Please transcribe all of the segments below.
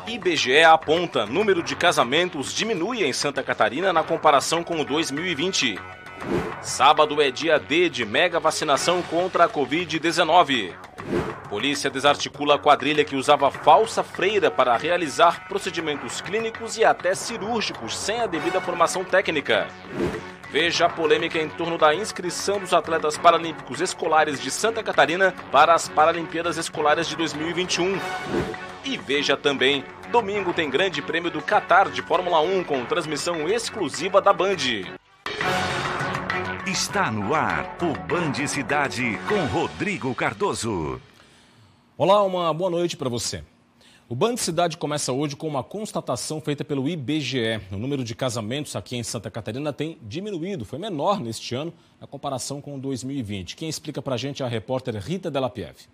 IBGE aponta: número de casamentos diminui em Santa Catarina na comparação com o 2020. Sábado é dia D de mega vacinação contra a Covid-19. Polícia desarticula a quadrilha que usava falsa freira para realizar procedimentos clínicos e até cirúrgicos sem a devida formação técnica. Veja a polêmica em torno da inscrição dos atletas paralímpicos escolares de Santa Catarina para as Paralimpíadas Escolares de 2021. E veja também, domingo tem Grande Prêmio do Catar de Fórmula 1 com transmissão exclusiva da Band. Está no ar o Band Cidade com Rodrigo Cardoso. Olá, uma boa noite para você. O Band Cidade começa hoje com uma constatação feita pelo IBGE. O número de casamentos aqui em Santa Catarina tem diminuído, foi menor neste ano na comparação com 2020. Quem explica para a gente é a repórter Rita Della Pieve.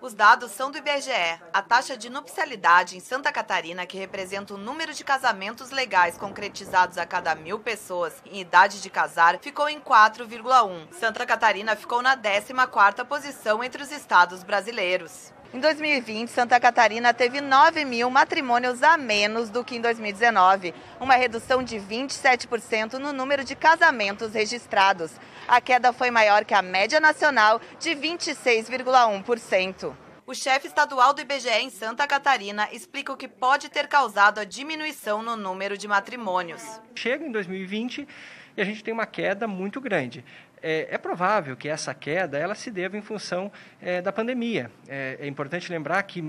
Os dados são do IBGE. A taxa de nupcialidade em Santa Catarina, que representa o número de casamentos legais concretizados a cada 1.000 pessoas em idade de casar, ficou em 4,1. Santa Catarina ficou na 14ª posição entre os estados brasileiros. Em 2020, Santa Catarina teve 9.000 matrimônios a menos do que em 2019, uma redução de 27% no número de casamentos registrados. A queda foi maior que a média nacional, de 26,1%. O chefe estadual do IBGE em Santa Catarina explica o que pode ter causado a diminuição no número de matrimônios. Chega em 2020 e a gente tem uma queda muito grande. É provável que essa queda ela se deva em função da pandemia. É importante lembrar que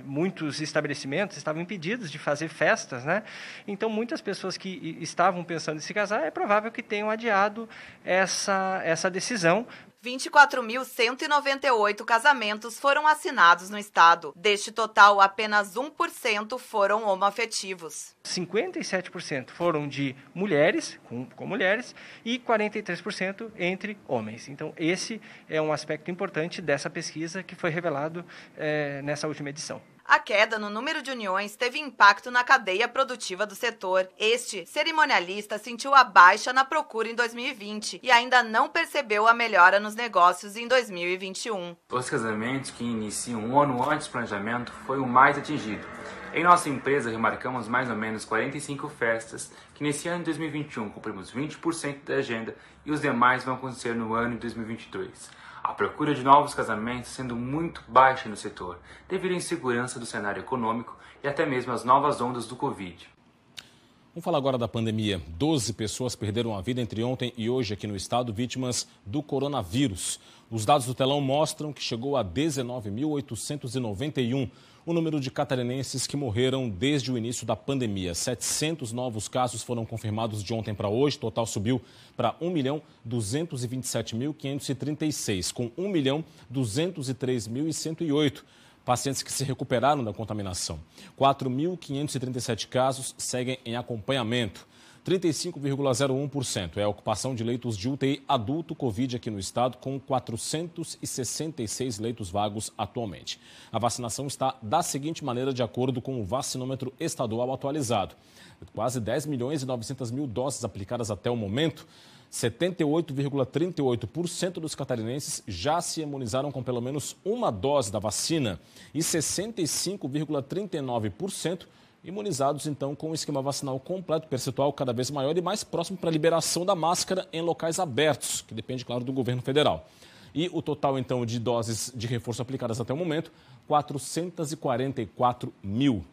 muitos estabelecimentos estavam impedidos de fazer festas, né? Então, muitas pessoas que estavam pensando em se casar, é provável que tenham adiado essa decisão. 24.198 casamentos foram assinados no estado. Deste total, apenas 1% foram homoafetivos. 57% foram de mulheres, com mulheres, e 43% entre homens. Então, esse é um aspecto importante dessa pesquisa que foi revelado nessa última edição. A queda no número de uniões teve impacto na cadeia produtiva do setor. Este cerimonialista sentiu a baixa na procura em 2020 e ainda não percebeu a melhora nos negócios em 2021. Os casamentos que iniciam um ano antes do planejamento foi o mais atingido. Em nossa empresa, remarcamos mais ou menos 45 festas, que nesse ano de 2021 cumprimos 20% da agenda e os demais vão acontecer no ano de 2022. A procura de novos casamentos sendo muito baixa no setor, devido à insegurança do cenário econômico e até mesmo às novas ondas do Covid. Vamos falar agora da pandemia. 12 pessoas perderam a vida entre ontem e hoje aqui no estado, vítimas do coronavírus. Os dados do telão mostram que chegou a 19.891 o número de catarinenses que morreram desde o início da pandemia. 700 novos casos foram confirmados de ontem para hoje. O total subiu para 1.227.536, com 1.203.108 pacientes que se recuperaram da contaminação. 4.537 casos seguem em acompanhamento. 35,01% é a ocupação de leitos de UTI adulto Covid aqui no estado, com 466 leitos vagos atualmente. A vacinação está da seguinte maneira, de acordo com o vacinômetro estadual atualizado. Quase 10.900.000 doses aplicadas até o momento. 78,38% dos catarinenses já se imunizaram com pelo menos uma dose da vacina e 65,39% imunizados, então, com o esquema vacinal completo, percentual cada vez maior e mais próximo para a liberação da máscara em locais abertos, que depende, claro, do governo federal. E o total, então, de doses de reforço aplicadas até o momento, 444 mil.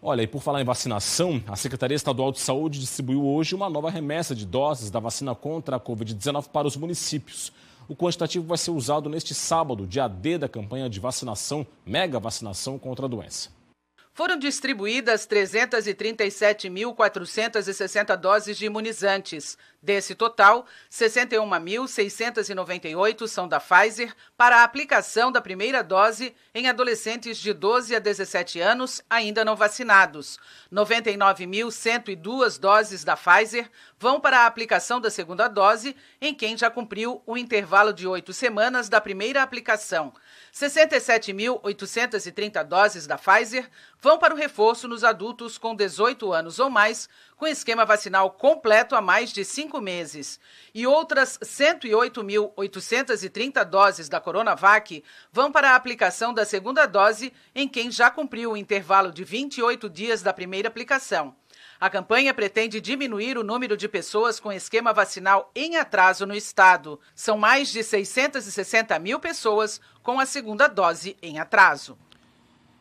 Olha, e por falar em vacinação, a Secretaria Estadual de Saúde distribuiu hoje uma nova remessa de doses da vacina contra a Covid-19 para os municípios. O quantitativo vai ser usado neste sábado, dia D da campanha de vacinação, mega vacinação contra a doença. Foram distribuídas 337.460 doses de imunizantes. Desse total, 61.698 são da Pfizer para a aplicação da primeira dose em adolescentes de 12 a 17 anos ainda não vacinados. 99.102 doses da Pfizer vão para a aplicação da segunda dose em quem já cumpriu o intervalo de 8 semanas da primeira aplicação. 67.830 doses da Pfizer vão para o reforço nos adultos com 18 anos ou mais, com esquema vacinal completo há mais de 5 meses. E outras 108.830 doses da Coronavac vão para a aplicação da segunda dose em quem já cumpriu o intervalo de 28 dias da primeira aplicação. A campanha pretende diminuir o número de pessoas com esquema vacinal em atraso no estado. São mais de 660 mil pessoas com a segunda dose em atraso.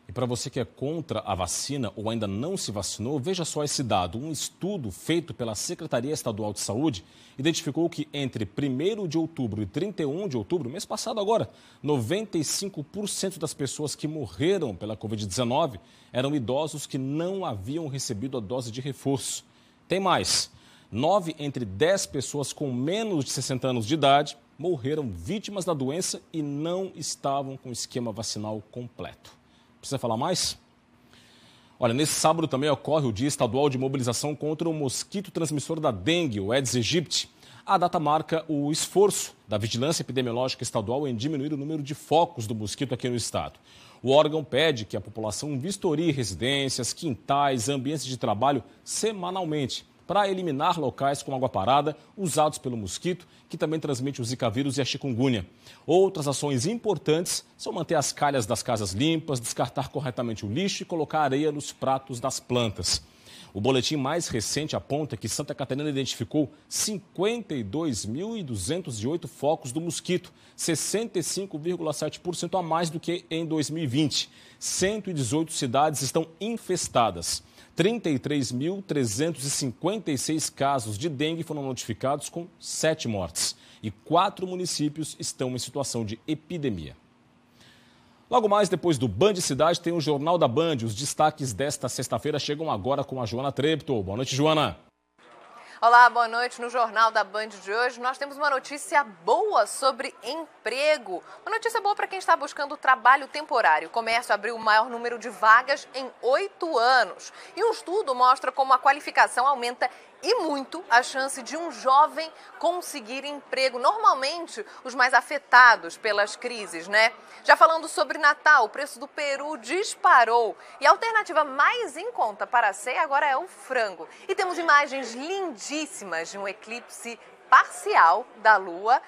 E para você que é contra a vacina ou ainda não se vacinou, veja só esse dado. Um estudo feito pela Secretaria Estadual de Saúde identificou que entre 1º de outubro e 31 de outubro, mês passado agora, 95% das pessoas que morreram pela Covid-19 eram idosos que não haviam recebido a dose de reforço. Tem mais, 9 entre 10 pessoas com menos de 60 anos de idade morreram vítimas da doença e não estavam com o esquema vacinal completo. Precisa falar mais? Olha, nesse sábado também ocorre o Dia Estadual de Mobilização contra o mosquito transmissor da dengue, o Aedes aegypti. A data marca o esforço da Vigilância Epidemiológica Estadual em diminuir o número de focos do mosquito aqui no estado. O órgão pede que a população vistorie residências, quintais, ambientes de trabalho semanalmente, para eliminar locais com água parada usados pelo mosquito, que também transmite o Zika vírus e a chikungunya. Outras ações importantes são manter as calhas das casas limpas, descartar corretamente o lixo e colocar areia nos pratos das plantas. O boletim mais recente aponta que Santa Catarina identificou 52.208 focos do mosquito, 65,7% a mais do que em 2020. 118 cidades estão infestadas. 33.356 casos de dengue foram notificados, com 7 mortes. E 4 municípios estão em situação de epidemia. Logo mais, depois do Band Cidade, tem o Jornal da Band. Os destaques desta sexta-feira chegam agora com a Joana Treptow. Boa noite, Joana. Olá, boa noite. No Jornal da Band de hoje, nós temos uma notícia boa sobre emprego. Uma notícia boa para quem está buscando trabalho temporário. O comércio abriu o maior número de vagas em 8 anos. E um estudo mostra como a qualificação aumenta e muito a chance de um jovem conseguir emprego. Normalmente, os mais afetados pelas crises, né? Já falando sobre Natal, o preço do peru disparou. E a alternativa mais em conta para a ceia agora é o frango. E temos imagens lindíssimas de um eclipse parcial da Lua,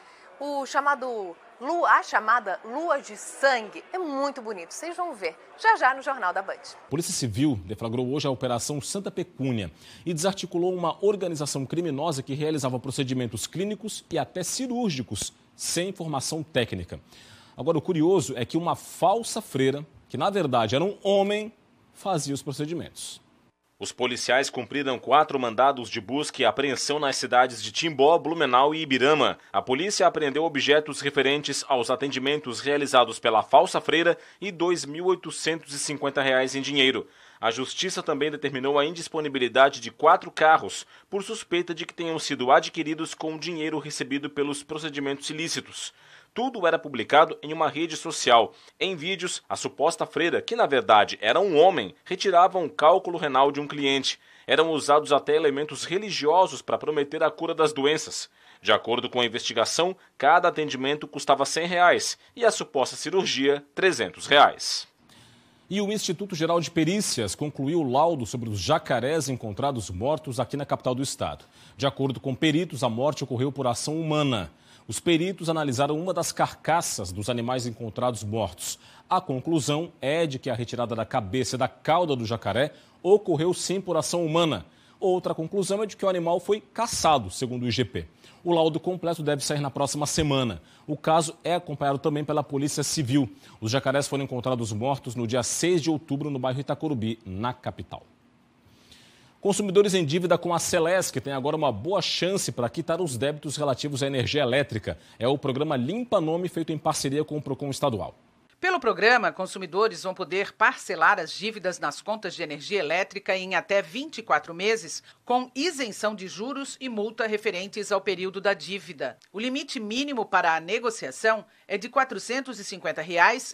a chamada Lua de Sangue. É muito bonito, vocês vão ver já no Jornal da Band. A Polícia Civil deflagrou hoje a Operação Santa Pecúnia e desarticulou uma organização criminosa que realizava procedimentos clínicos e até cirúrgicos sem formação técnica. Agora, o curioso é que uma falsa freira, que na verdade era um homem, fazia os procedimentos. Os policiais cumpriram 4 mandados de busca e apreensão nas cidades de Timbó, Blumenau e Ibirama. A polícia apreendeu objetos referentes aos atendimentos realizados pela falsa freira e R$ 2.850 em dinheiro. A Justiça também determinou a indisponibilidade de 4 carros por suspeita de que tenham sido adquiridos com dinheiro recebido pelos procedimentos ilícitos. Tudo era publicado em uma rede social. Em vídeos, a suposta freira, que na verdade era um homem, retirava um cálculo renal de um cliente. Eram usados até elementos religiosos para prometer a cura das doenças. De acordo com a investigação, cada atendimento custava R$ 100 e a suposta cirurgia R$ 300. E o Instituto Geral de Perícias concluiu o laudo sobre os jacarés encontrados mortos aqui na capital do estado. De acordo com peritos, a morte ocorreu por ação humana. Os peritos analisaram uma das carcaças dos animais encontrados mortos. A conclusão é de que a retirada da cabeça e da cauda do jacaré ocorreu sim por ação humana. Outra conclusão é de que o animal foi caçado, segundo o IGP. O laudo completo deve sair na próxima semana. O caso é acompanhado também pela Polícia Civil. Os jacarés foram encontrados mortos no dia 6 de outubro no bairro Itacorubi, na capital. Consumidores em dívida com a Celesc têm agora uma boa chance para quitar os débitos relativos à energia elétrica. É o programa Limpa Nome, feito em parceria com o Procon Estadual. Pelo programa, consumidores vão poder parcelar as dívidas nas contas de energia elétrica em até 24 meses, com isenção de juros e multa referentes ao período da dívida. O limite mínimo para a negociação é de R$ 450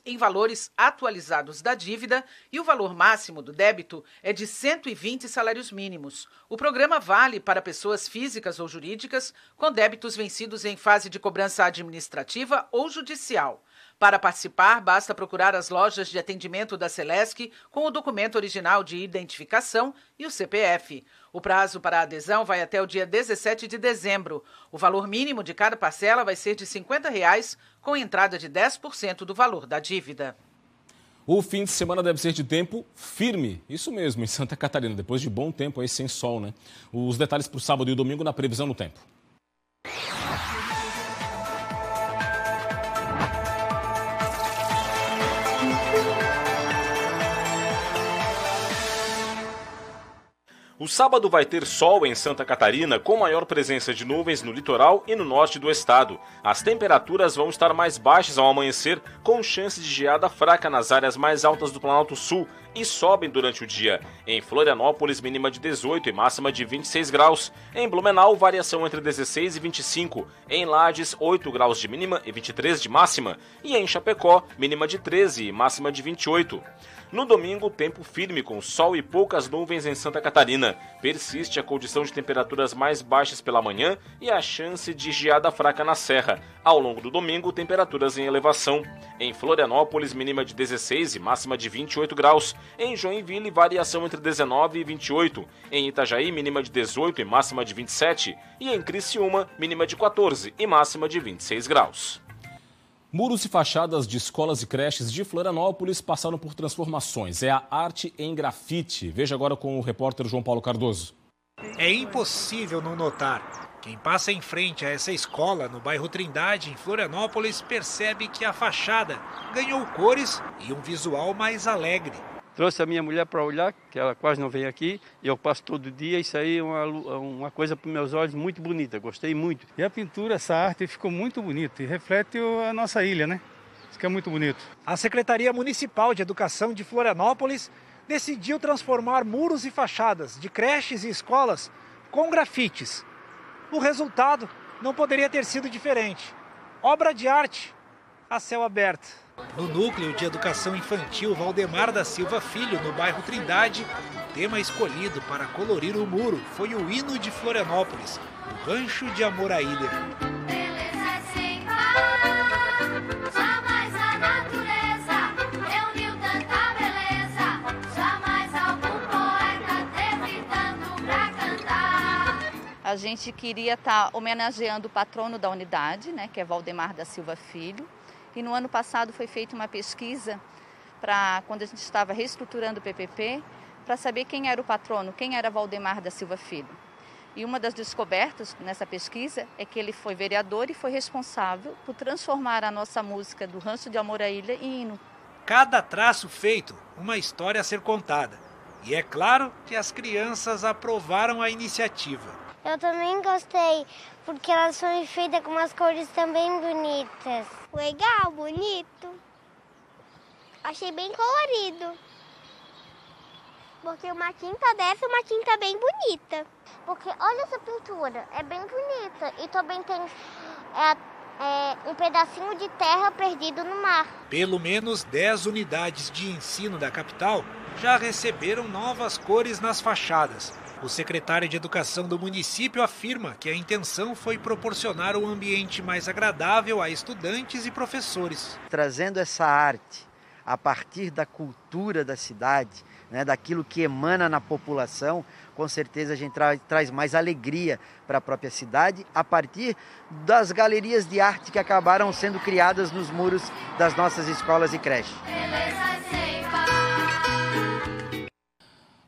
em valores atualizados da dívida e o valor máximo do débito é de 120 salários mínimos. O programa vale para pessoas físicas ou jurídicas com débitos vencidos em fase de cobrança administrativa ou judicial. Para participar, basta procurar as lojas de atendimento da Celesc com o documento original de identificação e o CPF. O prazo para a adesão vai até o dia 17 de dezembro. O valor mínimo de cada parcela vai ser de R$ 50, com entrada de 10% do valor da dívida. O fim de semana deve ser de tempo firme, isso mesmo, em Santa Catarina, depois de bom tempo aí sem sol, né? Os detalhes para o sábado e o domingo na previsão do tempo. O sábado vai ter sol em Santa Catarina, com maior presença de nuvens no litoral e no norte do estado. As temperaturas vão estar mais baixas ao amanhecer, com chance de geada fraca nas áreas mais altas do Planalto Sul e sobem durante o dia. Em Florianópolis, mínima de 18 e máxima de 26 graus. Em Blumenau, variação entre 16 e 25. Em Lages, 8 graus de mínima e 23 de máxima. E em Chapecó, mínima de 13 e máxima de 28. No domingo, tempo firme com sol e poucas nuvens em Santa Catarina. Persiste a condição de temperaturas mais baixas pela manhã e a chance de geada fraca na serra. Ao longo do domingo, temperaturas em elevação. Em Florianópolis, mínima de 16 e máxima de 28 graus. Em Joinville, variação entre 19 e 28. Em Itajaí, mínima de 18 e máxima de 27. E em Criciúma, mínima de 14 e máxima de 26 graus. Muros e fachadas de escolas e creches de Florianópolis passaram por transformações. É a arte em grafite. Veja agora com o repórter João Paulo Cardoso. É impossível não notar. Quem passa em frente a essa escola no bairro Trindade, em Florianópolis, percebe que a fachada ganhou cores e um visual mais alegre. Trouxe a minha mulher para olhar, que ela quase não vem aqui, e eu passo todo dia, isso aí é uma coisa para os meus olhos muito bonita, gostei muito. E a pintura, essa arte ficou muito bonita e reflete a nossa ilha, né? Isso que é muito bonito. A Secretaria Municipal de Educação de Florianópolis decidiu transformar muros e fachadas de creches e escolas com grafites. O resultado não poderia ter sido diferente. Obra de arte a céu aberto. No Núcleo de Educação Infantil Valdemar da Silva Filho, no bairro Trindade, o tema escolhido para colorir o muro foi o hino de Florianópolis, o Rancho de Amor à Ilha. A gente queria estar homenageando o patrono da unidade, né, que é Valdemar da Silva Filho. E no ano passado foi feita uma pesquisa para quando a gente estava reestruturando o PPP, para saber quem era o patrono, quem era Valdemar da Silva Filho. E uma das descobertas nessa pesquisa é que ele foi vereador e foi responsável por transformar a nossa música do Rancho de Amor à Ilha em hino. Cada traço feito, uma história a ser contada. E é claro que as crianças aprovaram a iniciativa. Eu também gostei, porque elas são feitas com umas cores também bonitas. Legal, bonito. Achei bem colorido. Porque uma tinta dessa é uma tinta bem bonita. Porque olha essa pintura, é bem bonita. E também tem um pedacinho de terra perdido no mar. Pelo menos 10 unidades de ensino da capital já receberam novas cores nas fachadas. O secretário de Educação do município afirma que a intenção foi proporcionar um ambiente mais agradável a estudantes e professores. Trazendo essa arte a partir da cultura da cidade, né, daquilo que emana na população, com certeza a gente traz mais alegria para a própria cidade, a partir das galerias de arte que acabaram sendo criadas nos muros das nossas escolas e creches.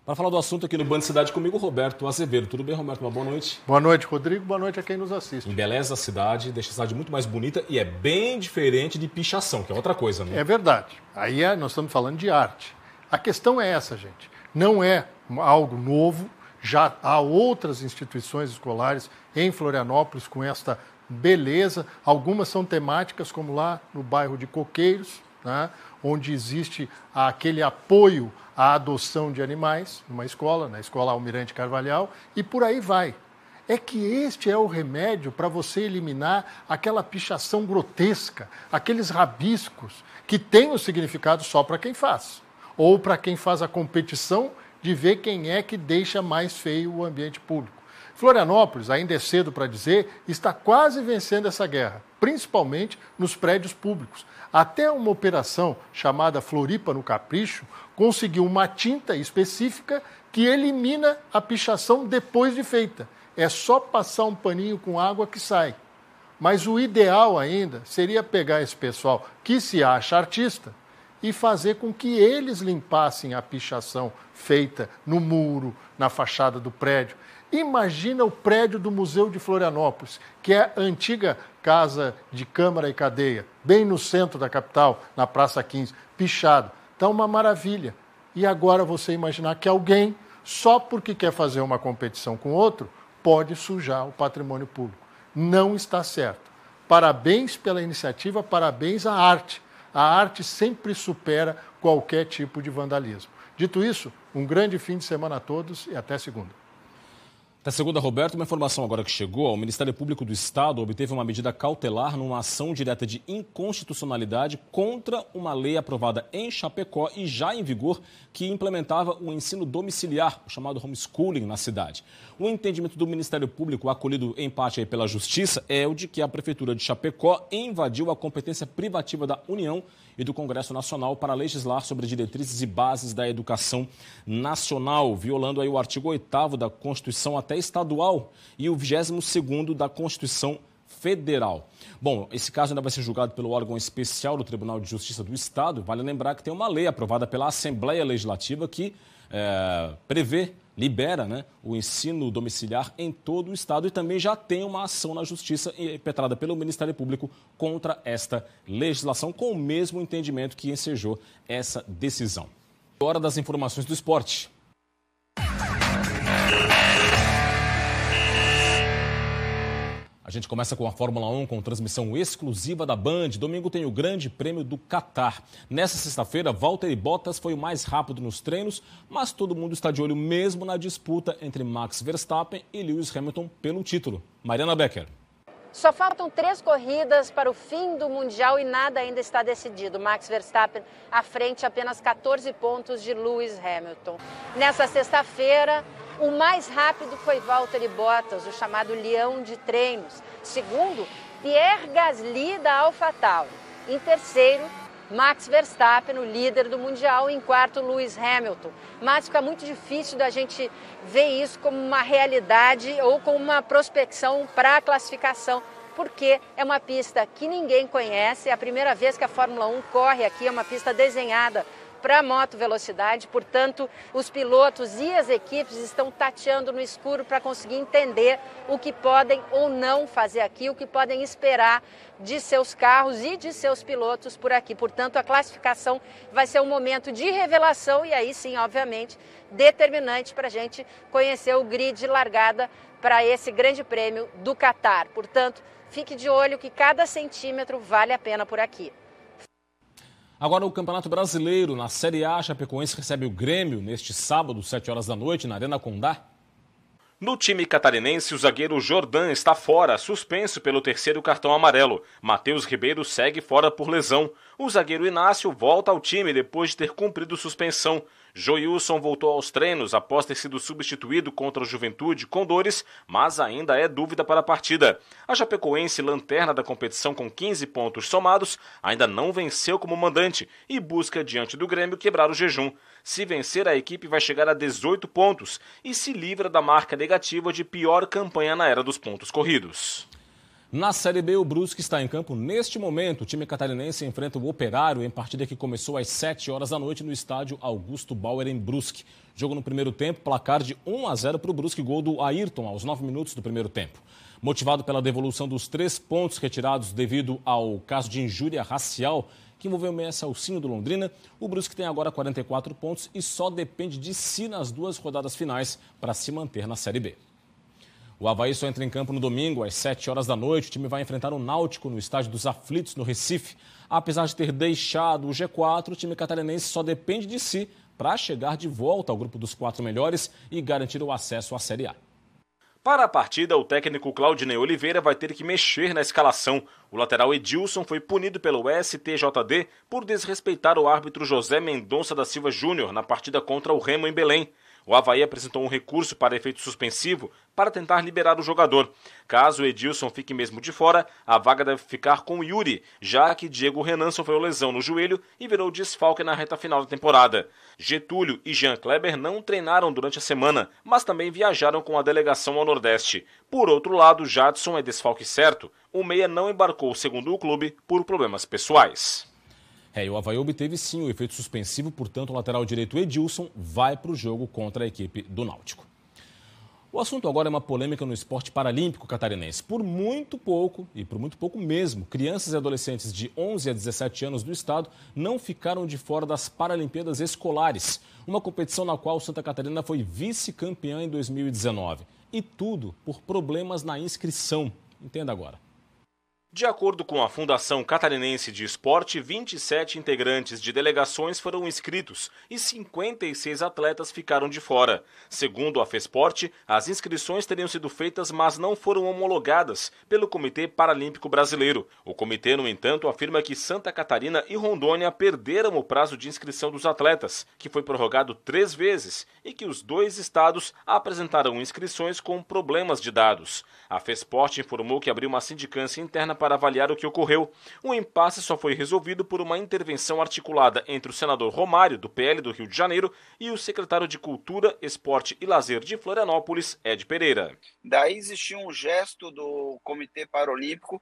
Para falar do assunto aqui no Band Cidade comigo, Roberto Azevedo. Tudo bem, Roberto? Uma boa noite. Boa noite, Rodrigo. Boa noite a quem nos assiste. Embeleza a cidade, deixa a cidade muito mais bonita e é bem diferente de pichação, que é outra coisa, né? É verdade. Aí nós estamos falando de arte. A questão é essa, gente. Não é algo novo. Já há outras instituições escolares em Florianópolis com esta beleza. Algumas são temáticas, como lá no bairro de Coqueiros, né, onde existe aquele apoio à adoção de animais, numa escola, na Escola Almirante Carvalhal, e por aí vai. É que este é o remédio para você eliminar aquela pichação grotesca, aqueles rabiscos que têm um significado só para quem faz, ou para quem faz a competição de ver quem é que deixa mais feio o ambiente público. Florianópolis, ainda é cedo para dizer, está quase vencendo essa guerra, principalmente nos prédios públicos. Até uma operação chamada Floripa no Capricho conseguiu uma tinta específica que elimina a pichação depois de feita. É só passar um paninho com água que sai. Mas o ideal ainda seria pegar esse pessoal que se acha artista e fazer com que eles limpassem a pichação feita no muro, na fachada do prédio. Imagina o prédio do Museu de Florianópolis, que é a antiga casa de Câmara e Cadeia, bem no centro da capital, na Praça 15, pichado. Está uma maravilha. E agora você imaginar que alguém, só porque quer fazer uma competição com outro, pode sujar o patrimônio público. Não está certo. Parabéns pela iniciativa, parabéns à arte. A arte sempre supera qualquer tipo de vandalismo. Dito isso, um grande fim de semana a todos e até segunda. Até segunda, Roberto, uma informação agora que chegou. O Ministério Público do Estado obteve uma medida cautelar numa ação direta de inconstitucionalidade contra uma lei aprovada em Chapecó e já em vigor que implementava o ensino domiciliar, o chamado homeschooling, na cidade. O entendimento do Ministério Público, acolhido em parte aí pela Justiça, é o de que a Prefeitura de Chapecó invadiu a competência privativa da União e do Congresso Nacional para legislar sobre diretrizes e bases da educação nacional, violando aí o artigo 8º da Constituição até estadual e o 22º da Constituição Federal. Bom, esse caso ainda vai ser julgado pelo órgão especial do Tribunal de Justiça do Estado. Vale lembrar que tem uma lei aprovada pela Assembleia Legislativa que libera, né, o ensino domiciliar em todo o Estado e também já tem uma ação na Justiça impetrada pelo Ministério Público contra esta legislação, com o mesmo entendimento que ensejou essa decisão. Hora das informações do esporte. A gente começa com a Fórmula 1 com transmissão exclusiva da Band. Domingo tem o Grande Prêmio do Catar. Nessa sexta-feira, Valtteri Bottas foi o mais rápido nos treinos, mas todo mundo está de olho mesmo na disputa entre Max Verstappen e Lewis Hamilton pelo título. Mariana Becker. Só faltam 3 corridas para o fim do Mundial e nada ainda está decidido. Max Verstappen à frente, apenas 14 pontos de Lewis Hamilton. Nessa sexta-feira, o mais rápido foi Valtteri Bottas, o chamado leão de treinos. Segundo, Pierre Gasly da AlphaTauri. Em terceiro, Max Verstappen, o líder do Mundial. Em quarto, Lewis Hamilton. Mas fica muito difícil da gente ver isso como uma realidade ou como uma prospecção para a classificação, porque é uma pista que ninguém conhece. É a primeira vez que a Fórmula 1 corre aqui, é uma pista desenhada para moto velocidade, portanto, os pilotos e as equipes estão tateando no escuro para conseguir entender o que podem ou não fazer aqui, o que podem esperar de seus carros e de seus pilotos por aqui. Portanto, a classificação vai ser um momento de revelação e aí sim, obviamente, determinante para a gente conhecer o grid de largada para esse Grande Prêmio do Catar. Portanto, fique de olho que cada centímetro vale a pena por aqui. Agora o Campeonato Brasileiro, na Série A, Chapecoense recebe o Grêmio neste sábado, 7 horas da noite, na Arena Condá. No time catarinense, o zagueiro Jordan está fora, suspenso pelo 3º cartão amarelo. Matheus Ribeiro segue fora por lesão. O zagueiro Inácio volta ao time depois de ter cumprido suspensão. Joilson voltou aos treinos após ter sido substituído contra o Juventude com dores, mas ainda é dúvida para a partida. A Chapecoense, lanterna da competição com 15 pontos somados, ainda não venceu como mandante e busca diante do Grêmio quebrar o jejum. Se vencer, a equipe vai chegar a 18 pontos e se livra da marca negativa de pior campanha na era dos pontos corridos. Na Série B, o Brusque está em campo neste momento. O time catarinense enfrenta o Operário em partida que começou às 7 horas da noite no estádio Augusto Bauer, em Brusque. Jogo no primeiro tempo, placar de 1-0 para o Brusque, gol do Ayrton aos 9 minutos do primeiro tempo. Motivado pela devolução dos 3 pontos retirados devido ao caso de injúria racial que envolveu o meia Celcinho do Londrina, o Brusque tem agora 44 pontos e só depende de si nas 2 rodadas finais para se manter na Série B. O Avaí só entra em campo no domingo, às 7 horas da noite. O time vai enfrentar o Náutico no Estádio dos Aflitos, no Recife. Apesar de ter deixado o G4, o time catarinense só depende de si para chegar de volta ao grupo dos 4 melhores e garantir o acesso à Série A. Para a partida, o técnico Claudinei Oliveira vai ter que mexer na escalação. O lateral Edilson foi punido pelo STJD por desrespeitar o árbitro José Mendonça da Silva Júnior na partida contra o Remo em Belém. O Avaí apresentou um recurso para efeito suspensivo para tentar liberar o jogador. Caso o Edilson fique mesmo de fora, a vaga deve ficar com o Yuri, já que Diego Renan sofreu lesão no joelho e virou desfalque na reta final da temporada. Getúlio e Jean Kleber não treinaram durante a semana, mas também viajaram com a delegação ao Nordeste. Por outro lado, Jadson é desfalque certo. O meia não embarcou, segundo o clube, por problemas pessoais. E o Avaí obteve sim o efeito suspensivo, portanto o lateral direito Edilson vai para o jogo contra a equipe do Náutico. O assunto agora é uma polêmica no esporte paralímpico catarinense. Por muito pouco, e por muito pouco mesmo, crianças e adolescentes de 11 a 17 anos do estado não ficaram de fora das Paralimpíadas Escolares, uma competição na qual Santa Catarina foi vice-campeã em 2019. E tudo por problemas na inscrição. Entenda agora. De acordo com a Fundação Catarinense de Esporte, 27 integrantes de delegações foram inscritos e 56 atletas ficaram de fora. Segundo a FESPORT, as inscrições teriam sido feitas, mas não foram homologadas pelo Comitê Paralímpico Brasileiro. O comitê, no entanto, afirma que Santa Catarina e Rondônia perderam o prazo de inscrição dos atletas, que foi prorrogado 3 vezes, e que os 2 estados apresentaram inscrições com problemas de dados. A FESPORT informou que abriu uma sindicância interna para avaliar o que ocorreu. O impasse só foi resolvido por uma intervenção articulada entre o senador Romário, do PL do Rio de Janeiro, e o secretário de Cultura, Esporte e Lazer de Florianópolis, Ed Pereira. Daí existiu um gesto do Comitê Paralímpico,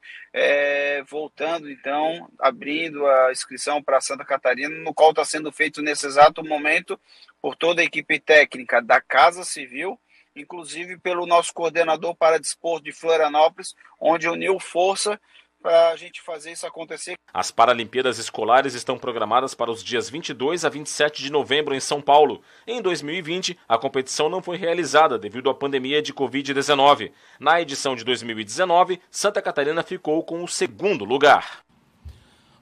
voltando então, abrindo a inscrição para Santa Catarina, no qual está sendo feito nesse exato momento por toda a equipe técnica da Casa Civil, inclusive pelo nosso coordenador para desporto de Florianópolis, onde uniu força para a gente fazer isso acontecer. As Paralimpíadas Escolares estão programadas para os dias 22 a 27 de novembro em São Paulo. Em 2020, a competição não foi realizada devido à pandemia de Covid-19. Na edição de 2019, Santa Catarina ficou com o 2º lugar.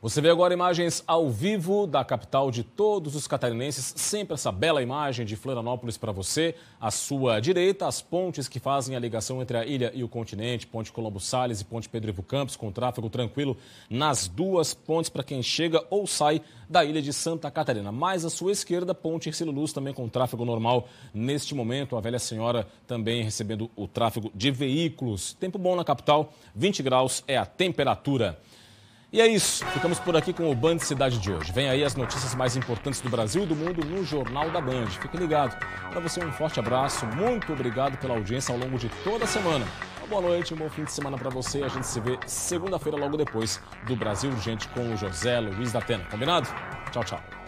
Você vê agora imagens ao vivo da capital de todos os catarinenses, sempre essa bela imagem de Florianópolis para você. À sua direita, as pontes que fazem a ligação entre a ilha e o continente, Ponte Colombo Salles e Ponte Pedro Ivo Campos, com tráfego tranquilo nas 2 pontes para quem chega ou sai da ilha de Santa Catarina. Mais à sua esquerda, Ponte Hercílio Luz também com tráfego normal neste momento. A Velha Senhora também recebendo o tráfego de veículos. Tempo bom na capital, 20 graus é a temperatura. E é isso, ficamos por aqui com o Band Cidade de hoje. Vem aí as notícias mais importantes do Brasil e do mundo no Jornal da Band. Fique ligado. Para você um forte abraço, muito obrigado pela audiência ao longo de toda a semana. Uma boa noite, um bom fim de semana para você. A gente se vê segunda-feira logo depois do Brasil Urgente com o José Luiz da Atena. Combinado? Tchau, tchau.